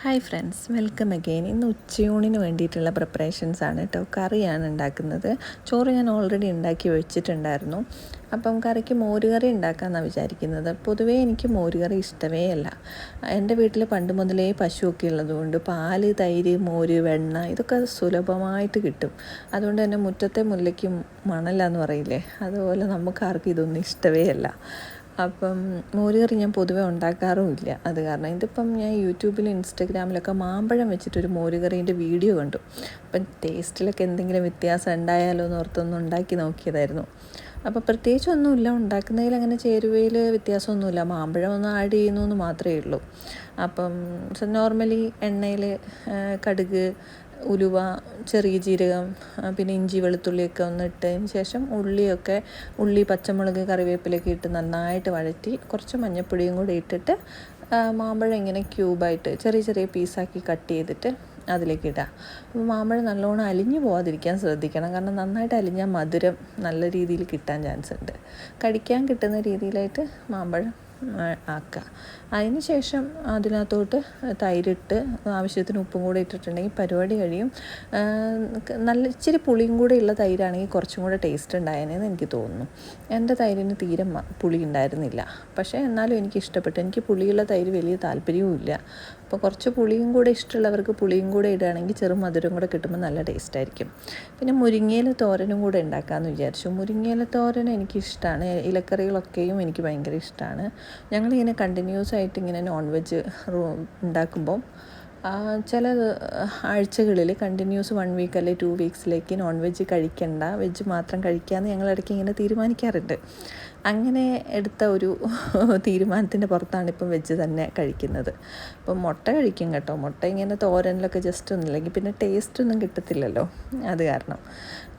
Hi friends, welcome again. ഇന്ന് ഉച്ചയൂണിന് വേണ്ടിയിട്ടുള്ള പ്രിപ്പറേഷൻസാണ് കേട്ടോ. കറിയാണ് ഉണ്ടാക്കുന്നത്. ചോറ് ഞാൻ ഓൾറെഡി ഉണ്ടാക്കി വെച്ചിട്ടുണ്ടായിരുന്നു. അപ്പം കറിക്ക് മോരുകറി ഉണ്ടാക്കാമെന്നാണ് വിചാരിക്കുന്നത്. പൊതുവേ എനിക്ക് മോരുകറി ഇഷ്ടമേ അല്ല. എൻ്റെ വീട്ടിൽ പണ്ട് മുതലേ പശുവൊക്കെ ഉള്ളതുകൊണ്ട് പാല്, തൈര്, മോര്, വെണ്ണ ഇതൊക്കെ സുലഭമായിട്ട് കിട്ടും. അതുകൊണ്ട് തന്നെ മുറ്റത്തെ മുല്ലയ്ക്കും മണലാന്ന് പറയില്ലേ, അതുപോലെ നമുക്കാർക്കും ഇതൊന്നും ഇഷ്ടമേ അല്ല. അപ്പം മോരുകറി ഞാൻ പൊതുവെ ഉണ്ടാക്കാറുമില്ല. അത് കാരണം ഇതിപ്പം ഞാൻ യൂട്യൂബിലും ഇൻസ്റ്റഗ്രാമിലൊക്കെ മാമ്പഴം വെച്ചിട്ടൊരു മോരുകറീൻ്റെ വീഡിയോ കണ്ടു. അപ്പം ടേസ്റ്റിലൊക്കെ എന്തെങ്കിലും വ്യത്യാസം ഉണ്ടായാലോ എന്ന് ഓർത്തൊന്ന് ഉണ്ടാക്കി നോക്കിയതായിരുന്നു. അപ്പോൾ പ്രത്യേകിച്ചൊന്നുമില്ല, ഉണ്ടാക്കുന്നതിൽ അങ്ങനെ ചേരുവയിൽ വ്യത്യാസമൊന്നുമില്ല. മാമ്പഴം ഒന്ന് ആഡ് ചെയ്യുന്നു എന്ന് മാത്രമേ ഉള്ളൂ. അപ്പം നോർമലി എണ്ണയിൽ കടുക്, ഉലുവ, ചെറിയ ജീരകം, പിന്നെ ഇഞ്ചി വെളുത്തുള്ളിയൊക്കെ ഒന്ന് ഇട്ടതിന് ശേഷം ഉള്ളി, പച്ചമുളക്, കറിവേപ്പിലൊക്കെ ഇട്ട് നന്നായിട്ട് വഴറ്റി കുറച്ച് മഞ്ഞൾപ്പൊടിയും കൂടി ഇട്ടിട്ട് മാമ്പഴം ഇങ്ങനെ ക്യൂബായിട്ട് ചെറിയ ചെറിയ പീസാക്കി കട്ട് ചെയ്തിട്ട് അതിലേക്ക് ഇടുക. അപ്പോൾ മാമ്പഴം നല്ലോണം അലിഞ്ഞു പോകാതിരിക്കാൻ ശ്രദ്ധിക്കണം. കാരണം നന്നായിട്ട് അലിഞ്ഞാൽ മധുരം നല്ല രീതിയിൽ കിട്ടാൻ ചാൻസ് ഉണ്ട്. കടിക്കാൻ കിട്ടുന്ന രീതിയിലായിട്ട് മാമ്പഴം ആക്കുക. അതിന് ശേഷം അതിനകത്തോട്ട് തൈരിട്ട് ആവശ്യത്തിന് ഉപ്പും കൂടെ ഇട്ടിട്ടുണ്ടെങ്കിൽ പരിപാടി കഴിയും. നല്ല ഇച്ചിരി പുളിയും കൂടെ ഉള്ള തൈരാണെങ്കിൽ കുറച്ചും കൂടെ ടേസ്റ്റ് ഉണ്ടായേനെന്ന് എനിക്ക് തോന്നുന്നു. എൻ്റെ തൈരിന് തീരെ പുളി ഉണ്ടായിരുന്നില്ല. പക്ഷേ എന്നാലും എനിക്ക് ഇഷ്ടപ്പെട്ടു. എനിക്ക് പുളിയുള്ള തൈര് വലിയ താല്പര്യവും ഇല്ല. അപ്പോൾ കുറച്ച് പുളിയും കൂടെ ഇഷ്ടമുള്ളവർക്ക് പുളിയും കൂടെ ഇടുകയാണെങ്കിൽ ചെറു മധുരം കൂടെ കിട്ടുമ്പോൾ നല്ല ടേസ്റ്റായിരിക്കും. പിന്നെ മുരിങ്ങയില തോരനും കൂടെ ഉണ്ടാക്കാമെന്ന് വിചാരിച്ചു. മുരിങ്ങയില തോരൻ എനിക്കിഷ്ടമാണ്. ഇലക്കറികളൊക്കെയും എനിക്ക് ഭയങ്കര ഇഷ്ടമാണ്. ഞങ്ങളിങ്ങനെ കണ്ടിന്യൂസ് ആയിട്ട് ഇങ്ങനെ നോൺ വെജ് ഉണ്ടാക്കുമ്പം ചില ആഴ്ചകളിൽ കണ്ടിന്യൂസ് 1 വീക്ക് അല്ലെങ്കിൽ 2 വീക്സിലേക്ക് നോൺ വെജ് കഴിക്കണ്ട, വെജ് മാത്രം കഴിക്കാമെന്ന് ഞങ്ങളിടയ്ക്ക് ഇങ്ങനെ തീരുമാനിക്കാറുണ്ട്. അങ്ങനെ എടുത്ത ഒരു തീരുമാനത്തിൻ്റെ പുറത്താണ് ഇപ്പം വെജ് തന്നെ കഴിക്കുന്നത്. അപ്പം മുട്ട കഴിക്കും കേട്ടോ. മുട്ട ഇങ്ങനെ തോരനിലൊക്കെ ജസ്റ്റ് ഒന്നുമില്ലെങ്കിൽ പിന്നെ ടേസ്റ്റൊന്നും കിട്ടത്തില്ലല്ലോ. അത് കാരണം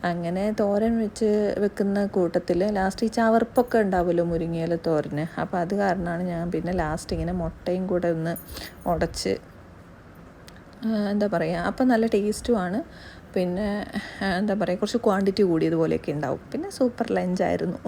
അങ്ങനെ തോരൻ വെക്കുന്ന കൂട്ടത്തിൽ ലാസ്റ്റ് ഈ ചവർപ്പൊക്കെ ഉണ്ടാവുമല്ലോ മുരിങ്ങയില തോരന്. അപ്പോൾ അത് കാരണമാണ് ഞാൻ പിന്നെ ലാസ്റ്റ് ഇങ്ങനെ മുട്ടയും കൂടെ ഒന്ന് ഉടച്ച് എന്താ പറയുക, അപ്പം നല്ല ടേസ്റ്റുമാണ്. പിന്നെ എന്താ പറയുക, കുറച്ച് ക്വാണ്ടിറ്റി കൂടിയതുപോലെയൊക്കെ ഉണ്ടാവും. പിന്നെ സൂപ്പർ ലഞ്ചായിരുന്നു.